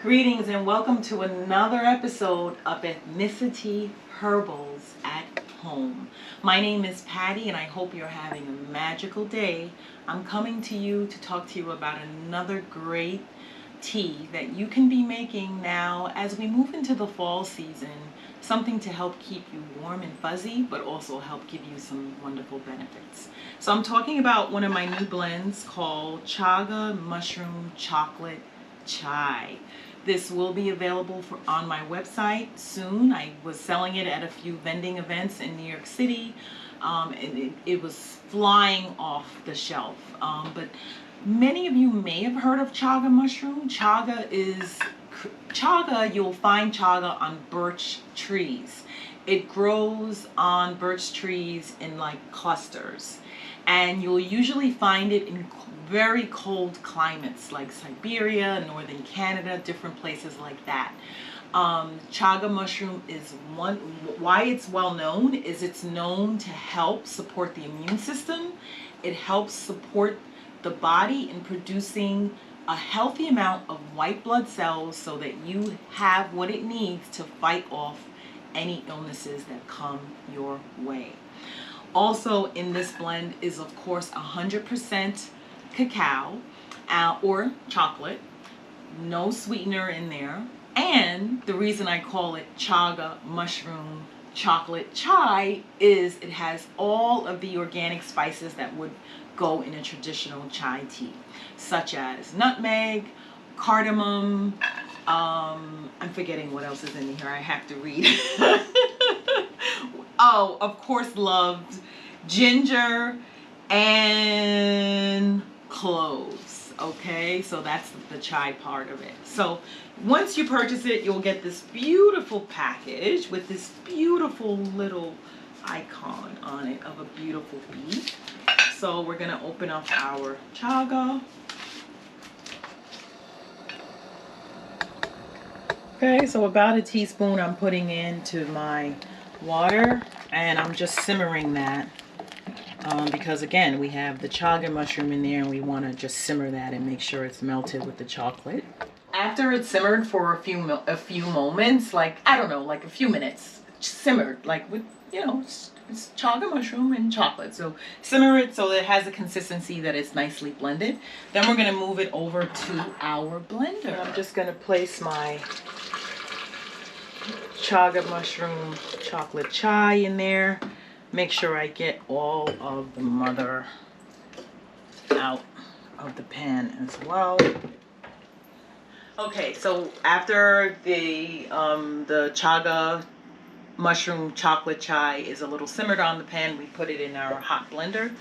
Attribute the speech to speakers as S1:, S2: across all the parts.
S1: Greetings and welcome to another episode of EthniciTea Herbals at Home. My name is Patty and I hope you're having a magical day. I'm coming to you to talk to you about another great tea that you can be making now as we move into the fall season. Something to help keep you warm and fuzzy, but also help give you some wonderful benefits. So I'm talking about one of my new blends called Chaga Mushroom Chocolate Chai. This will be available on my website soon. I was selling it at a few vending events in New York City, and it was flying off the shelf. But many of you may have heard of chaga mushroom. Chaga, you'll find chaga on birch trees. It grows on birch trees in like clusters. And you'll usually find it in very cold climates like Siberia, northern Canada, different places like that. Chaga mushroom is why it's well known is it's known to help support the immune system. It helps support the body in producing a healthy amount of white blood cells so that you have what it needs to fight off any illnesses that come your way. Also in this blend is of course 100% cacao or chocolate, no sweetener in there. And the reason I call it Chaga Mushroom Chocolate Chai is it has all of the organic spices that would go in a traditional chai tea, such as nutmeg, cardamom, I'm forgetting what else is in here, I have to read. Oh, of course, loved ginger and cloves. Okay, so that's the chai part of it. So once you purchase it, you'll get this beautiful package with this beautiful little icon on it of a beautiful bee. So we're gonna open up our chaga. Okay, so about a teaspoon I'm putting into my water, and I'm just simmering that because again we have the chaga mushroom in there and we want to just simmer that and make sure it's melted with the chocolate. After it's simmered for a few moments, like I don't know, like a few minutes, simmered like with it's chaga mushroom and chocolate, so simmer it so that it has a consistency that it's nicely blended. Then we're going to move it over to our blender. I'm just going to place my Chaga Mushroom Chocolate Chai in there. Make sure I get all of the mother out of the pan as well. Okay, so after the Chaga Mushroom Chocolate Chai is a little simmered on the pan, we put it in our hot blender.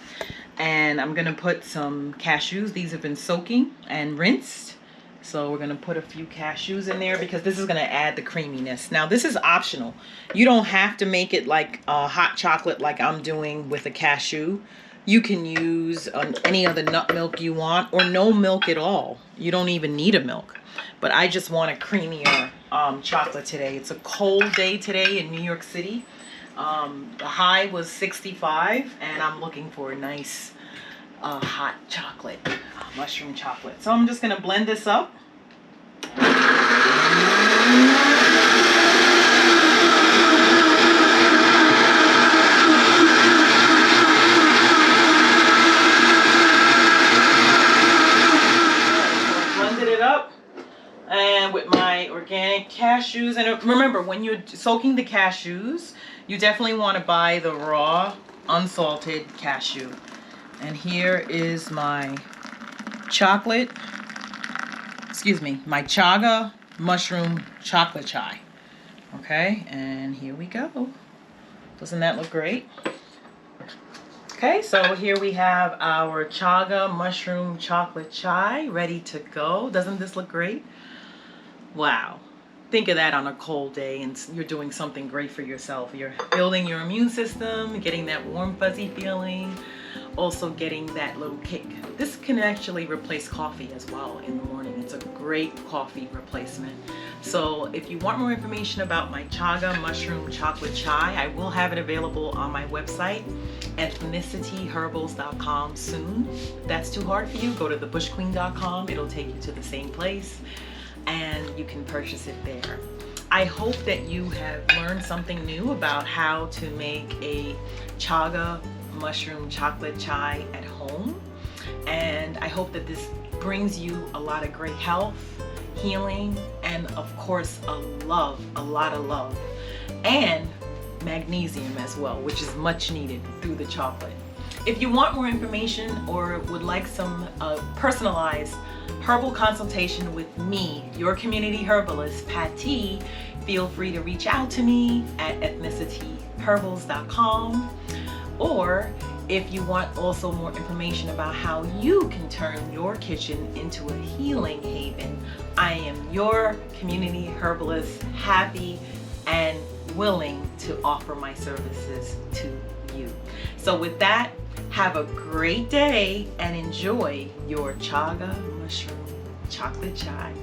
S1: And I'm going to put some cashews. These have been soaking and rinsed. So we're going to put a few cashews in there because this is going to add the creaminess. Now this is optional. You don't have to make it like hot chocolate like I'm doing with a cashew. You can use any other nut milk you want or no milk at all. You don't even need a milk. But I just want a creamier chocolate today. It's a cold day today in New York City. The high was 65 and I'm looking for a nice hot chocolate, mushroom chocolate. So I'm just going to blend this up. Blended it up and with my organic cashews. And remember, when you're soaking the cashews, you definitely want to buy the raw, unsalted cashew. And here is my my Chaga Mushroom Chocolate Chai. Okay, and here we go. Doesn't that look great? Okay, so here we have our Chaga Mushroom Chocolate Chai ready to go. Doesn't this look great? Wow. Think of that on a cold day and you're doing something great for yourself. You're building your immune system, getting that warm fuzzy feeling, also getting that little kick. This can actually replace coffee as well in the morning. It's a great coffee replacement. So if you want more information about my Chaga Mushroom Chocolate Chai, I will have it available on my website, EthniciTeaHerbals.com soon. If that's too hard for you, go to thebushqueen.com. It'll take you to the same place. and you can purchase it there. I hope that you have learned something new about how to make a Chaga Mushroom Chocolate Chai at home. And I hope that this brings you a lot of great health, healing, and of course a lot of love, and magnesium as well, which is much needed through the chocolate. If you want more information or would like some personalized herbal consultation with me, your community herbalist, Patty, feel free to reach out to me at EthniciTeaHerbals.com. Or if you want also more information about how you can turn your kitchen into a healing haven, I am your community herbalist, happy and willing to offer my services to you. So with that, have a great day and enjoy your Chaga Mushroom Chocolate Chai.